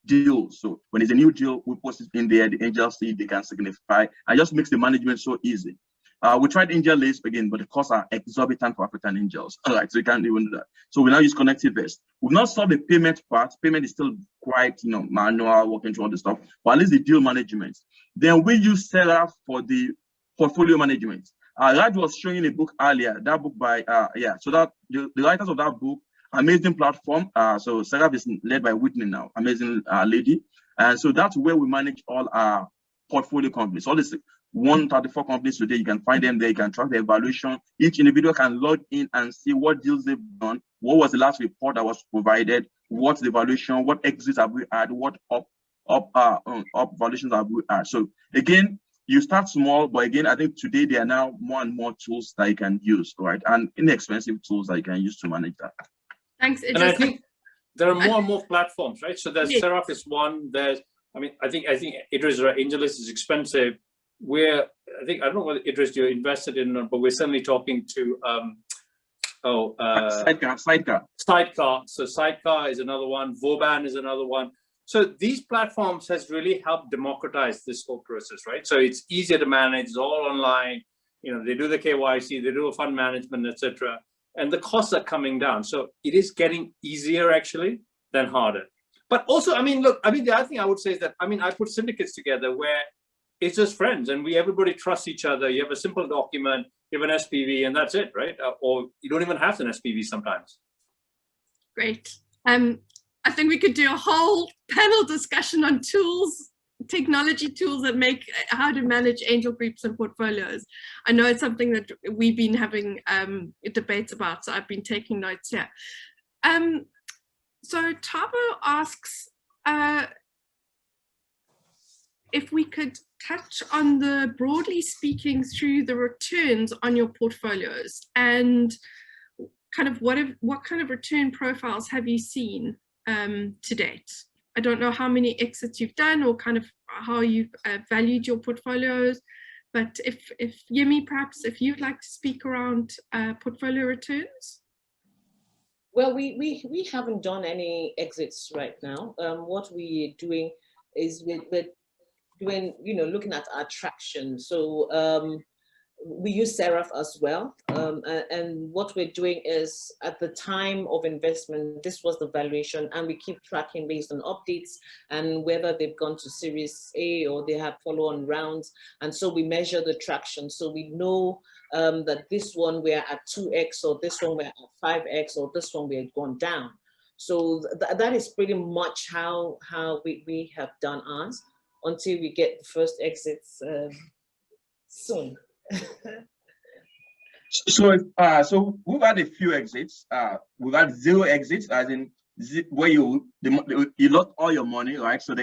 deals. So when there's a new deal, we post it in there, the angels see, they can signify, and just makes the management so easy. We tried angel list again, but the costs are exorbitant for African angels. All right, so you can't even do that. So we now use Connectivest. We've not solved the payment part. Payment is still quite, manual, working through all the stuff, but at least the deal management. Then we use Seraph for the portfolio management. Raj was showing a book earlier, that book by, so that the writers of that book, amazing platform. So Seraph is led by Whitney now, amazing lady. And so that's where we manage all our portfolio companies. All this 134 companies today, you can find them there, you can track the evaluation. Each individual can log in and see what deals they've done, what was the last report that was provided, what's the evaluation, what exits have we had, what up valuations have we had. So again, you start small, but again, I think today there are now more and more tools that you can use, right? And inexpensive tools that you can use to manage that. Thanks. And I think there are more and more platforms, right? So there's Seraph is one. There's, I think Idris, AngelList is expensive. I don't know what Idris you're invested in, but we're certainly talking to Sidecar. So Sidecar is another one. Voban is another one. So these platforms has really helped democratize this whole process, right? So it's easier to manage, it's all online. They do the KYC, they do a fund management, etc. And the costs are coming down. So it is getting easier actually than harder. But also, the other thing I would say is that, I put syndicates together where it's just friends, and everybody trusts each other. You have a simple document, you have an SPV, and that's it, right? Or you don't even have an SPV sometimes. Great. I think we could do a whole panel discussion on tools, technology tools that make how to manage angel groups and portfolios. I know it's something that we've been having debates about, so I've been taking notes here. So Tabo asks if we could touch on the, broadly speaking, through the returns on your portfolios, and kind of what kind of return profiles have you seen to date? I don't know how many exits you've done or kind of how you've valued your portfolios, but if Yemi, perhaps if you'd like to speak around portfolio returns. Well, we haven't done any exits right now. What we're doing is we're doing, looking at our traction. So we use Seraph as well. And what we're doing is, at the time of investment, this was the valuation, and we keep tracking based on updates and whether they've gone to Series A or they have follow-on rounds. And so we measure the traction. So we know that this one we're at 2x, or this one we're at 5x, or this one we had gone down. So that is pretty much how we have done ours until we get the first exits soon. So we've had a few exits. We've had 0 exits, as in where you lost all your money, right? So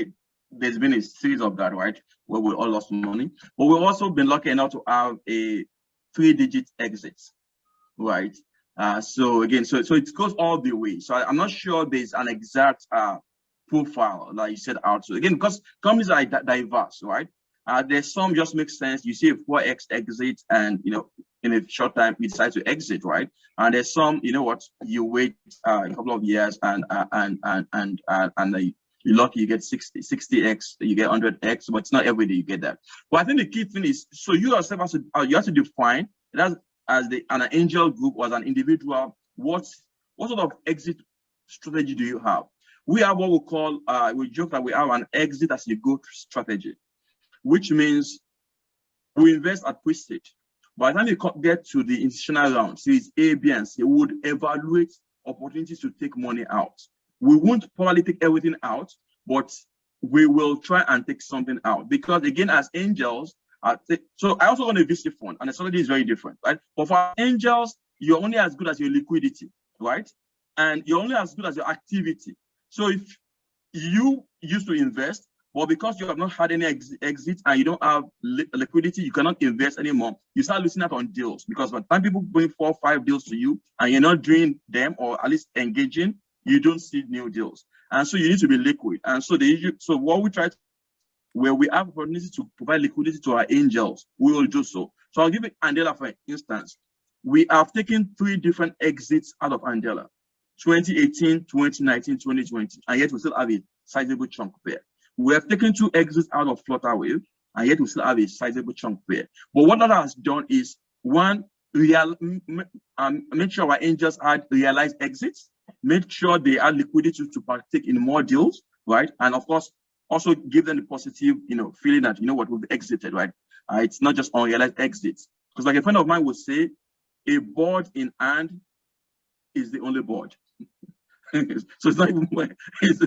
there's been a series of that, right, where we all lost money. But we've also been lucky enough to have a 3-digit exit, right? So again, so it goes all the way. So I'm not sure there's an exact profile like you said out. So again, because companies are diverse, right? There's some just make sense. You see a 4x exit, and in a short time you decide to exit, right? And there's some, you wait a couple of years and you're lucky you get 60x, you get 100x, but it's not every day you get that. But I think the key thing is, so you yourself you have to define that as an angel group or as an individual, what sort of exit strategy do you have? We have what we call, we joke that we have an exit as you go strategy, which means we invest at pre-stage. By the time you get to the institutional round, Series A, B, and C, we would evaluate opportunities to take money out. We won't probably take everything out, but we will try and take something out. Because again, as angels, so I also run a VC fund, and the strategy is very different, right? But for angels, you're only as good as your liquidity, right? And you're only as good as your activity. So if you used to invest, but because you have not had any exits and you don't have liquidity, you cannot invest anymore. You start losing out on deals, because by the time people bring 4 or 5 deals to you and you're not doing them, or at least engaging, you don't see new deals. And so you need to be liquid. And so so what we try to, where we have opportunity to provide liquidity to our angels, we will do so. So I'll give you Andela for instance. We have taken 3 different exits out of Andela: 2018, 2019, 2020, and yet we still have a sizable chunk there. We have taken 2 exits out of Flutterwave, and yet we still have a sizable chunk there. But what that has done is, one, make sure our angels had realized exits, make sure they had liquidity to partake in more deals, right? And of course, also give them the positive, feeling that, what, we've exited, right? It's not just unrealized exits. Because like a friend of mine would say, a board in hand is the only board. So it's not even,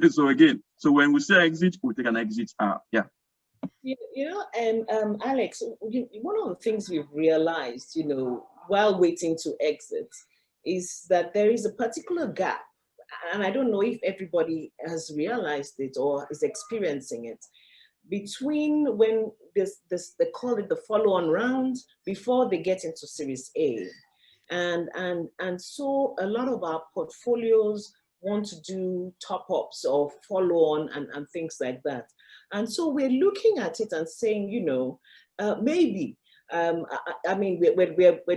so again, so when we say exit, we take an exit. Yeah. Alex, one of the things we've realized, while waiting to exit, is that there is a particular gap, and I don't know if everybody has realized it or is experiencing it, between when they call it the follow-on round before they get into Series A. And so a lot of our portfolios want to do top-ups or follow-on and things like that. And so we're looking at it and saying, maybe, we're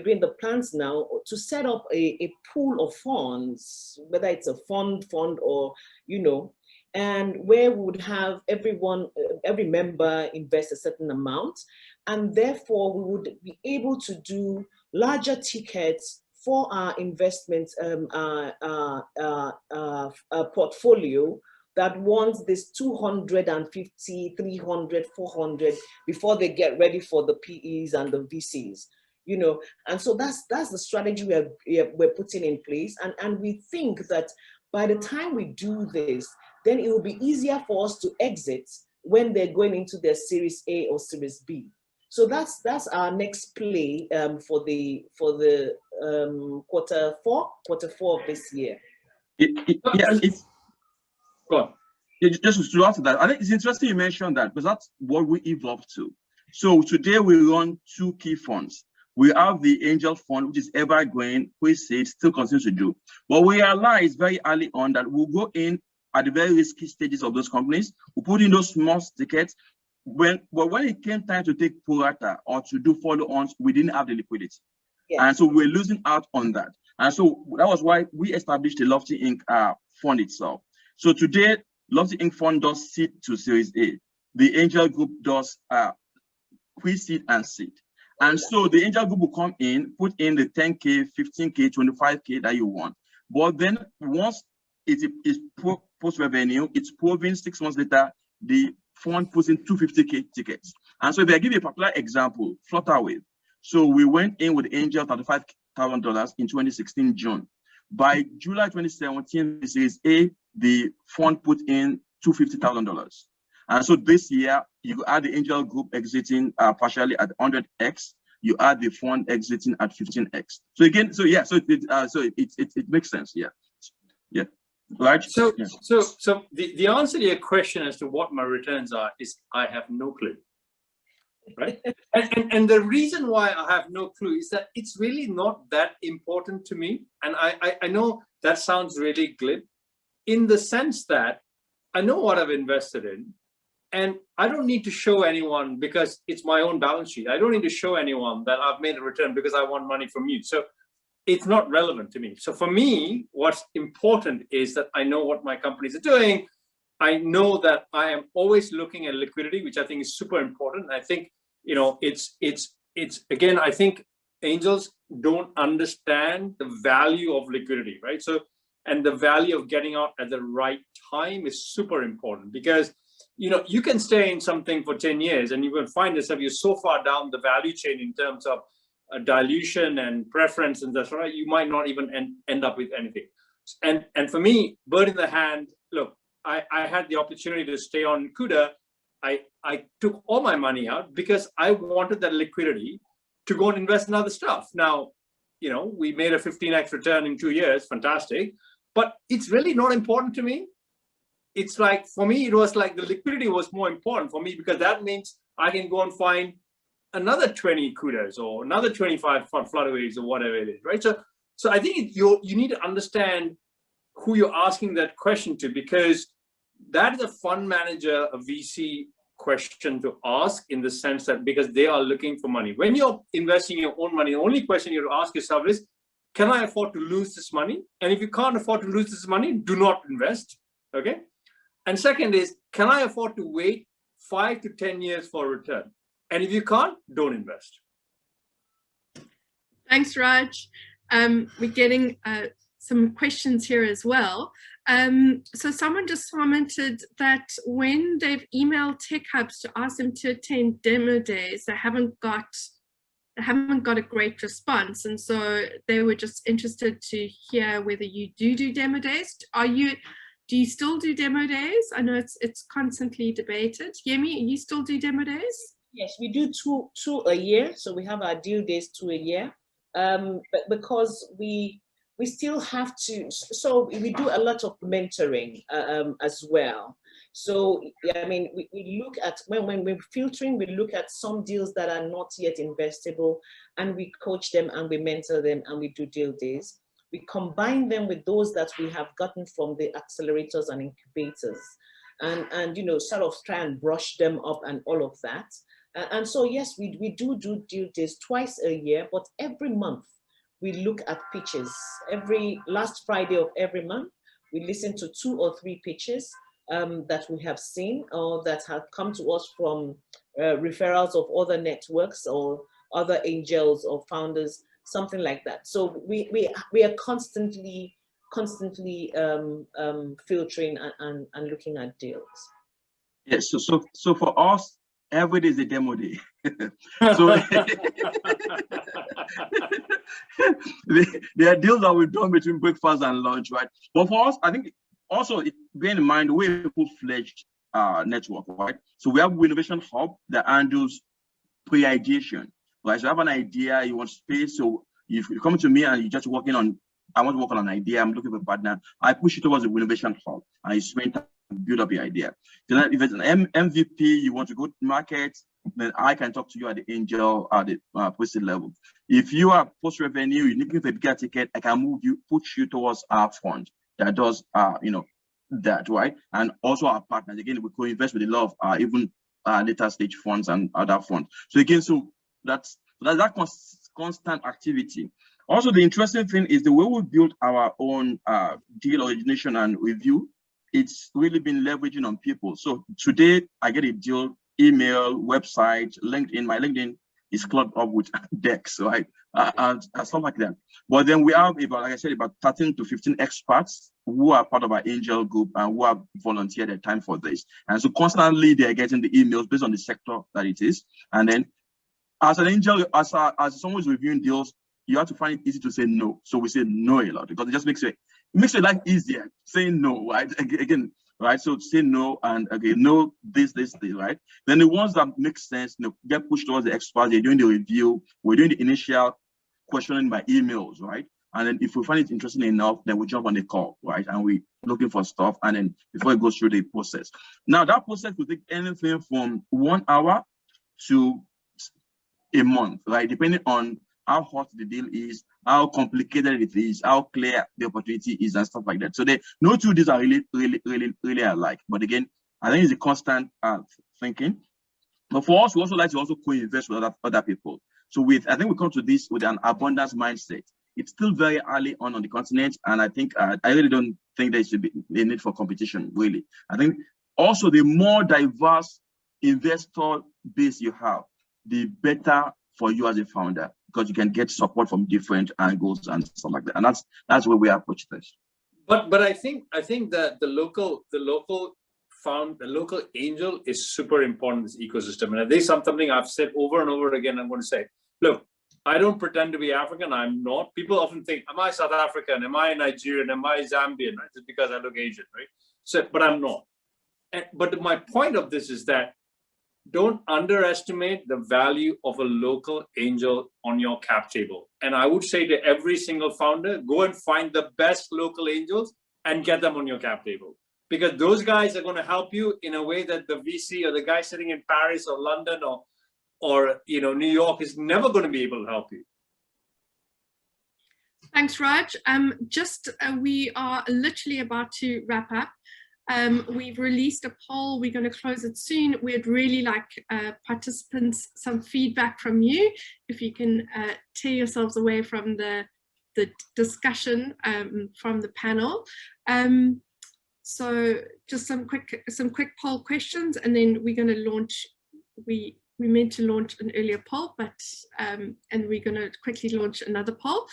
doing the plans now to set up a pool of funds, whether it's a fund or, and where we would have every member invest a certain amount. And therefore we would be able to do larger tickets for our investment portfolio, that want this 250, 300, 400 before they get ready for the PEs and the VCs, you know. And so that's the strategy we're putting in place. And we think that by the time we do this, then it will be easier for us to exit when they're going into their Series A or Series B. So that's our next play for the quarter four of this year. Go on. Just to add to that, I think it's interesting you mentioned that, because that's what we evolved to. So today we run two key funds. We have the angel fund, which is evergreen, pre-seed, still continues to do. But we realized very early on that we'll go in at the very risky stages of those companies. We put in those small tickets. When it came time to take pro rata or to do follow-ons, we didn't have the liquidity. Yeah. And so we're losing out on that. And so that was why we established the Lofty Inc. Fund itself. So today, Lofty Inc. Fund does seed to Series A. The Angel Group does pre-seed and seed. And so the Angel Group will come in, put in the 10K, 15K, 25K that you want. But then once it is post-revenue, it's proven 6 months later, the fund puts in 250K tickets. And so if I give you a particular example, Flutterwave. So we went in with Angel $35,000 in 2016 June. By July 2017, Series A, the fund put in $250,000. And so this year, you add the Angel Group exiting partially at 100x, you add the fund exiting at 15x. So again, so yeah, so it makes sense, yeah. Yeah. Right. So yeah. so the answer to your question as to what my returns are is I have no clue. Right. and the reason why I have no clue is that it's really not that important to me. And I know that sounds really glib, in the sense that I know what I've invested in, and I don't need to show anyone, because it's my own balance sheet. I don't need to show anyone that I've made a return because I want money from you. So it's not relevant to me. So for me, what's important is that I know what my companies are doing. I know that I am always looking at liquidity, which I think is super important. I think, you know, it's again, I think angels don't understand the value of liquidity, right? So, and the value of getting out at the right time is super important, because, you know, you can stay in something for 10 years and you will find yourself, you're so far down the value chain in terms of dilution and preference, and that's right, you might not even end up with anything. And for me, bird in the hand, look, I had the opportunity to stay on CUDA. I took all my money out because I wanted that liquidity to go and invest in other stuff. Now, you know, we made a 15x return in 2 years, fantastic, but it's really not important to me. It's like, for me, it was like the liquidity was more important for me, because that means I can go and find another 20 CUDAs or another 25 Flutterwaves or whatever it is, right? So I think you need to understand who you're asking that question to, because that is a fund manager, a VC question to ask, in the sense that, because they are looking for money. When you're investing your own money, the only question you have to ask yourself is, can I afford to lose this money? And if you can't afford to lose this money, do not invest, okay? And second is, can I afford to wait 5 to 10 years for a return? And if you can't, don't invest. Thanks, Raj. We're getting some questions here as well. So someone just commented that when they've emailed tech hubs to ask them to attend demo days, they haven't got a great response. And so they were just interested to hear whether you do demo days. Do you still do demo days? I know it's constantly debated. Yemi, you still do demo days? Yes, we do two a year. So we have our deal days 2 a year. But because we still have to, so we do a lot of mentoring as well. So, I mean, we look at, when we're filtering, we look at some deals that are not yet investable, and we coach them and we mentor them and we do deal days. We combine them with those that we have gotten from the accelerators and incubators, and you know, sort of try and brush them up and all of that. And so, yes, we do deal days twice a year, but every month we look at pitches. Every last Friday of every month, we listen to 2 or 3 pitches that we have seen or that have come to us from referrals of other networks or other angels or founders, something like that. So we are constantly constantly filtering and looking at deals? Yes, so for us, every day is a demo day. So there are deals that we've done between breakfast and lunch, right? But for us, I think also bear in mind we're a full-fledged network, right? So we have Innovation Hub that handles pre-ideation, right? So you have an idea, you want space, so if you come to me and you're just working on, I want to work on an idea, I'm looking for a partner, I push it towards the Innovation Hub and you spend time to build up your idea. Then if it's an MVP, you want to go to market, then I can talk to you at the angel, at the posted level. If you are post-revenue, you're looking for a bigger ticket, I can push you towards our fund that does, that, right? And also our partners, again, we co-invest with a lot of even later stage funds and other funds. So again, that's that constant activity. Also, the interesting thing is the way we build our own deal origination and review. It's really been leveraging on people. So today I get a deal, email, website, LinkedIn. My LinkedIn is clogged up with decks, right? And stuff like that. But then we have about, like I said, about 13 to 15 experts who are part of our angel group and who have volunteered their time for this. And so constantly they're getting the emails based on the sector that it is. And then as an angel, as someone who's reviewing deals, you have to find it easy to say no. So we say no a lot because it just makes your life easier. Saying no, right? Again, right? So say no and again, no, this, right? Then the ones that make sense, get pushed towards the experts. They're doing the review. We're doing the initial questioning by emails, right? And then if we find it interesting enough, then we jump on the call, right? And we looking for stuff. And then before it goes through the process. Now that process will take anything from 1 hour to a month, right? Depending on how hot the deal is, how complicated it is, how clear the opportunity is, and stuff like that. So no two deals are really alike. But again, I think it's a constant thinking. But for us, we also like to also co-invest with other people. So I think we come to this with an abundance mindset. It's still very early on the continent, and I think I really don't think there should be a need for competition, really. I think also the more diverse investor base you have, the better for you as a founder, because you can get support from different angles and stuff like that. And that's where we approach this. But I think that the local angel is super important in this ecosystem. And this is something I've said over and over again. I'm going to say, look, I don't pretend to be African. I'm not. People often think, am I South African? Am I Nigerian? Am I Zambian? Right? Just because I look Asian, right? So, but I'm not. But my point of this is that don't underestimate the value of a local angel on your cap table. And I would say to every single founder, go and find the best local angels and get them on your cap table. Because those guys are going to help you in a way that the VC or the guy sitting in Paris or London or New York is never going to be able to help you. Thanks, Raj. We are literally about to wrap up. We've released a poll. We're going to close it soon. We'd really like participants, some feedback from you. If you can tear yourselves away from the discussion from the panel. So just some quick poll questions, and then we're going to launch. We meant to launch an earlier poll, but and we're going to quickly launch another poll.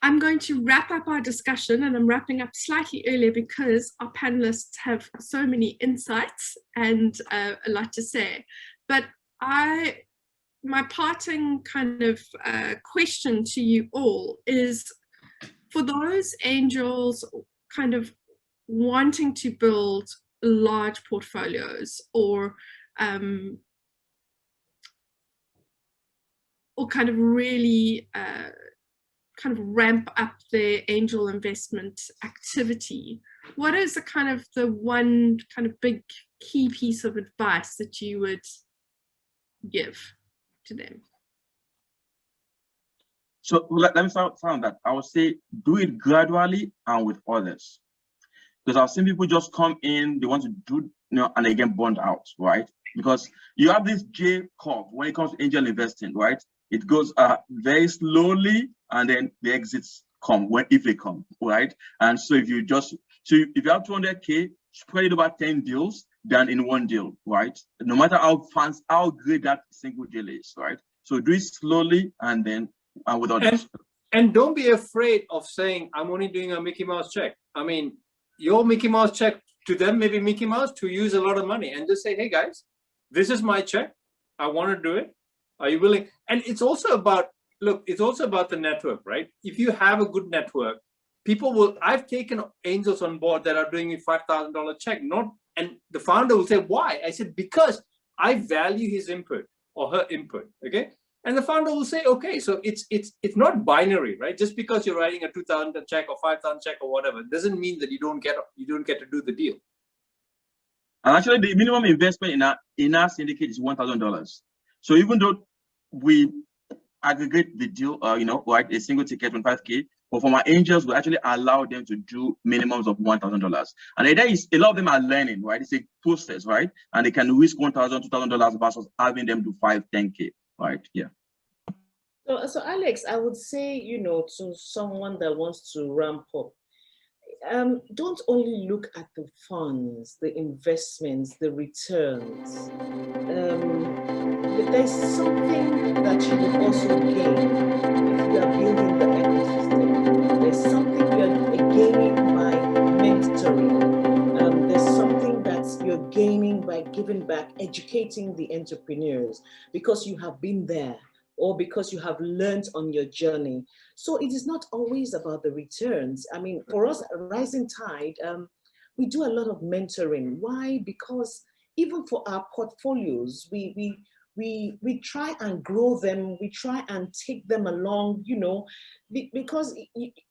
I'm going to wrap up our discussion, and I'm wrapping up slightly earlier because our panelists have so many insights and a lot to say. But my parting kind of question to you all is, for those angels kind of wanting to build large portfolios or kind of really kind of ramp up their angel investment activity, what is the one kind of big key piece of advice that you would give to them? So let me start on that. I would say do it gradually and with others. Because I've seen people just come in, they want to do, and they get burned out, right? Because you have this J curve when it comes to angel investing, right? It goes very slowly, and then the exits come if they come, right? And so if you have 200K, spread it over 10 deals than in one deal, right? No matter how great that single deal is, right? So do it slowly and then with others. And don't be afraid of saying, I'm only doing a Mickey Mouse check. I mean, your Mickey Mouse check to them may be Mickey Mouse, to use a lot of money, and just say, hey guys, this is my check. I want to do it. Are you willing? And it's also about, look, it's also about the network, right? If you have a good network, people will, I've taken angels on board that are doing a $5,000 check, and the founder will say, why? I said, because I value his input or her input, okay? And the founder will say, okay, so it's not binary, right? Just because you're writing a 2,000 check or 5,000 check or whatever, doesn't mean that you don't get to do the deal. And actually, the minimum investment in our syndicate is $1,000. So even though we aggregate the deal, right, a single ticket on 5K, but for my angels, we actually allow them to do minimums of $1,000. And the idea is a lot of them are learning, right? It's a process, right? And they can risk $1,000, $2,000 versus having them do 5, 10K. Right, yeah. So Alex, I would say, to someone that wants to ramp up, don't only look at the funds, the investments, the returns. There's something that you will also gain if you are building the ecosystem. There's something you're gaining by mentoring. There's something that you're gaining by giving back, educating the entrepreneurs because you have been there or because you have learned on your journey. So it is not always about the returns. I mean, for us at Rising Tide, we do a lot of mentoring. Why? Because even for our portfolios, we try and grow them. We try and take them along, because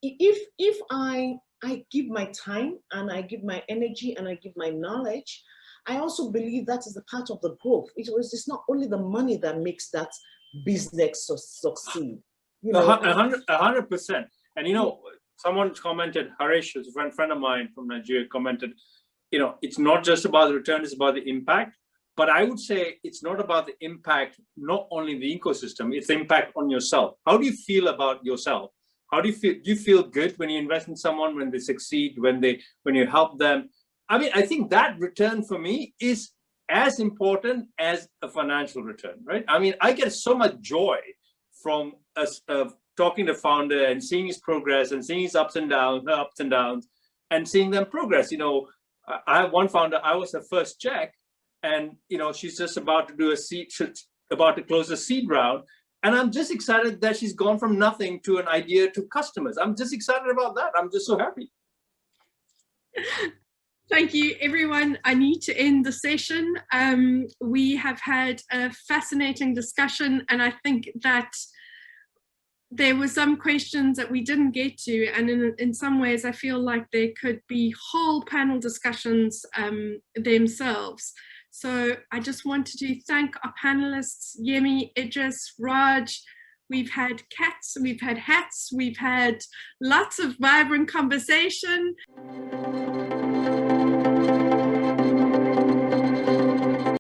if I give my time and I give my energy and I give my knowledge, I also believe that is a part of the growth. It's not only the money that makes that business succeed. 100%. And someone commented, Harish, who's a friend of mine from Nigeria, commented, it's not just about the return, it's about the impact. But I would say it's not about the impact, not only the ecosystem, it's the impact on yourself. How do you feel about yourself? How do you feel? Do you feel good when you invest in someone, when they succeed, when you help them? I mean, I think that return for me is as important as a financial return, right? I mean, I get so much joy from us talking to the founder and seeing his progress and seeing his ups and downs, and seeing them progress. I have one founder, I was her first check, and she's just about to do about to close a seed round. And I'm just excited that she's gone from nothing to an idea to customers. I'm just excited about that. I'm just so happy. Thank you, everyone. I need to end the session. We have had a fascinating discussion, and I think that there were some questions that we didn't get to, and in some ways I feel like there could be whole panel discussions themselves. So I just wanted to thank our panelists, Yemi, Idris, Raj. We've had cats, we've had hats, we've had lots of vibrant conversation.